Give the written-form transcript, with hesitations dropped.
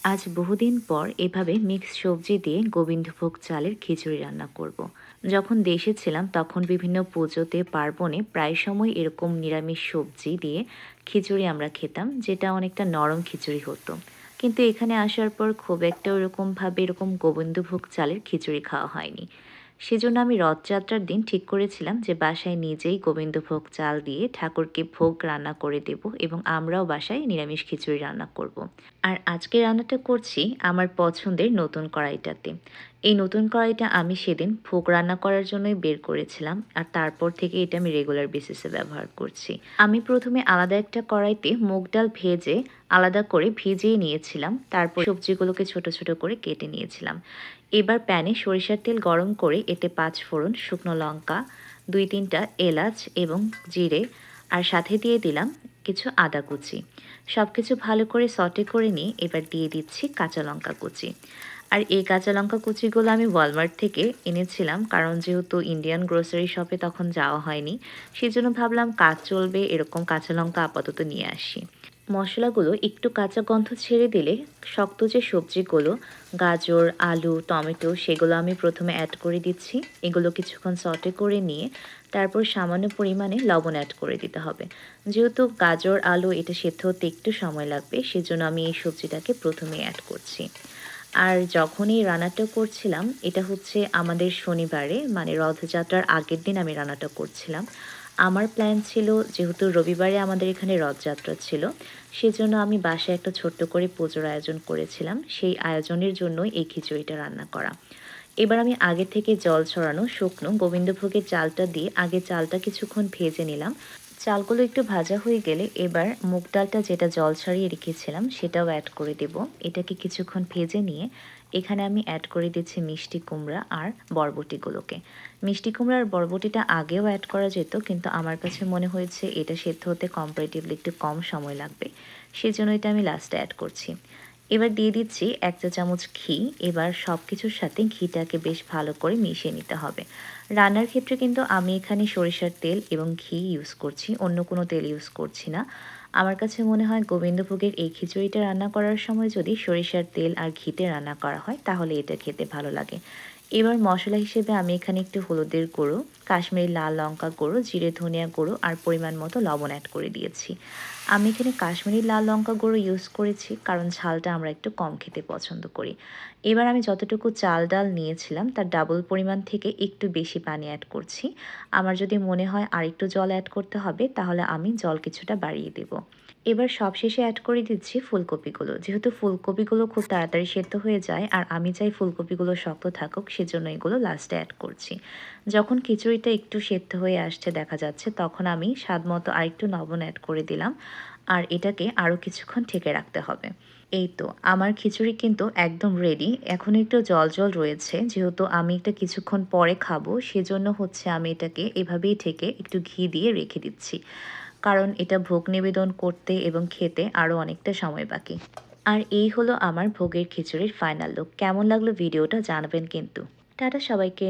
আজ বহুদিন পর এভাবে মিক্স সবজি দিয়ে গোবিন্দভোগ চালের খিচুড়ি রান্না করব। যখন দেশে ছিলাম তখন বিভিন্ন পুজোতে পার্বণে প্রায় সময় এরকম নিরামিষ সবজি দিয়ে খিচুড়ি আমরা খেতাম, যেটা অনেকটা নরম খিচুড়ি হতো। কিন্তু এখানে আসার পর খুব একটা ওরকমভাবে এরকম গোবিন্দভোগ চালের খিচুড়ি খাওয়া হয়নি। সেজন্য আমি রথযাত্রার দিন ঠিক করেছিলাম যে বাসায় নিজেই গোবিন্দভোগ চাল দিয়ে ঠাকুরকে ভোগ রান্না করে দেব এবং আমরাও বাসায় নিরামিষ খিচুড়ি রান্না করব। আর আজকে রান্নাটা করছি আমার পছন্দের নতুন কড়াইটাতে। এই নতুন কড়াইটা আমি সেদিন ভোগ রান্না করার জন্যই বের করেছিলাম, আর তারপর থেকে এটা আমি রেগুলার বেসিসে ব্যবহার করছি। আমি প্রথমে আলাদা একটা কড়াইতে মুগ ডাল ভেজে আলাদা করে ভিজিয়ে নিয়েছিলাম, তারপর সবজিগুলোকে ছোট ছোট করে কেটে নিয়েছিলাম। এবার প্যানে সরিষার তেল গরম করে এতে 5 ফোড়ন, শুকনো লঙ্কা, 2-3টা এলাচ এবং জিরে, আর সাথে দিয়ে দিলাম কিছু আদা কুচি। সব কিছু ভালো করে সটে করে নিয়ে এবার দিয়ে দিচ্ছি কাঁচা লঙ্কা কুচি। আর এই কাঁচা লঙ্কা কুচিগুলো আমি ওয়ালমার্ট থেকে এনেছিলাম, কারণ যেহেতু ইন্ডিয়ান গ্রোসারি শপে তখন যাওয়া হয়নি, সেজন্য ভাবলাম কাজ চলবে এরকম কাঁচা লঙ্কা আপাতত নিয়ে আসি। মশলাগুলো একটু কাঁচা গন্ধ ছেড়ে দিলে শক্ত যে সবজিগুলো, গাজর, আলু, টমেটো, সেগুলো আমি প্রথমে অ্যাড করে দিচ্ছি। এগুলো কিছুক্ষণ সটে করে নিয়ে তারপর সামান্য পরিমাণে লবণ অ্যাড করে দিতে হবে। যেহেতু গাজর, আলু এটা সেদ্ধ হতে একটু সময় লাগবে, সেজন্য আমি এই সবজিটাকে প্রথমে অ্যাড করছি। আর যখন এই রান্নাটা করছিলাম, এটা হচ্ছে আমাদের শনিবারে, মানে রথযাত্রার আগের দিন আমি রান্নাটা করছিলাম। আমার প্ল্যান ছিল, যেহেতু রবিবারে আমাদের এখানে রথযাত্রা ছিল, সেজন্য আমি বাসায় একটা ছোট্ট করে পুজোর আয়োজন করেছিলাম। সেই আয়োজনের জন্যই এই খিচুড়িটা রান্না করা। এবার আমি আগে থেকে জল ছড়ানো শুকনো গোবিন্দভোগের চালটা দিয়ে আগে চালটা কিছুক্ষণ ভেজে নিলাম। চালগুলো একটু ভাজা হয়ে গেলে এবার মুগ ডালটা যেটা জল ছাড়িয়ে রেখেছিলাম সেটাও অ্যাড করে দেব। এটাকে কিছুক্ষণ ভেজে নিয়ে এখানে আমি অ্যাড করে দিচ্ছি মিষ্টি কুমড়া আর বরবটিগুলোকে। মিষ্টি কুমড়া আর বরবটিটা আগেও অ্যাড করা যেত, কিন্তু আমার কাছে মনে হয়েছে এটা সেদ্ধ হতে কম্পারেটিভলি একটু কম সময় লাগবে, সেজন্য এটা আমি লাস্টে অ্যাড করছি। এবার দিয়ে দিচ্ছি 1 চা চামচ ঘি। এবার সব কিছুর সাথে ঘিটাকে বেশ ভালো করে মিশিয়ে নিতে হবে। রান্নার ক্ষেত্রে কিন্তু আমি এখানে সরিষার তেল এবং ঘি ইউজ করছি, অন্য কোনো তেল ইউজ করছি না। আমার কাছে মনে হয় গোবিন্দভোগের এই খিচুড়িটা রান্না করার সময় যদি সরিষার তেল আর ঘিতে রান্না করা হয় তাহলে এটা খেতে ভালো লাগে। এবার মশলা হিসেবে আমি এখানে একটু হলুদের গুঁড়ো, কাশ্মীরি লাল লঙ্কা গুঁড়ো, জিরে ধনিয়া গুঁড়ো আর পরিমাণ মতো লবণ অ্যাড করে দিয়েছি। আমি এখানে কাশ্মীরি লাল লঙ্কা গুঁড়ো ইউজ করেছি, কারণ ঝালটা আমরা একটু কম খেতে পছন্দ করি। এবার আমি যতটুকু চাল ডাল নিয়েছিলাম তার ডাবল পরিমাণ থেকে একটু বেশি পানি অ্যাড করছি। আমার যদি মনে হয় আরেকটু জল অ্যাড করতে হবে তাহলে আমি জল কিছুটা বাড়িয়ে দেব। এবার সবশেষে অ্যাড করে দিচ্ছি ফুলকপিগুলো। যেহেতু ফুলকপিগুলো খুব তাড়াতাড়ি সেদ্ধ হয়ে যায় আর আমি চাই ফুলকপিগুলো শক্ত থাকুক, সেজন্য এগুলো লাস্টে অ্যাড করছি। যখন খিচুড়িটা একটু সেদ্ধ হয়ে আসছে দেখা যাচ্ছে, তখন আমি স্বাদ মতো আরেকটু লবণ অ্যাড করে দিলাম, আর এটাকে আরও কিছুক্ষণ ঢেকে রাখতে হবে। এই তো আমার খিচুড়ি কিন্তু একদম রেডি। এখন একটু জল জল রয়েছে, যেহেতু আমি এটা কিছুক্ষণ পরে খাবো, সেজন্য হচ্ছে আমি এটাকে এভাবেই ঢেকে একটু ঘি দিয়ে রেখে দিচ্ছি, কারণ এটা ভোগ নিবেদন করতে এবং খেতে আরও অনেকটা সময় বাকি। আর এই হলো আমার ভোগের খিচুড়ির ফাইনাল লুক। কেমন লাগলো ভিডিওটা জানাবেন কিন্তু। টাটা সবাইকে।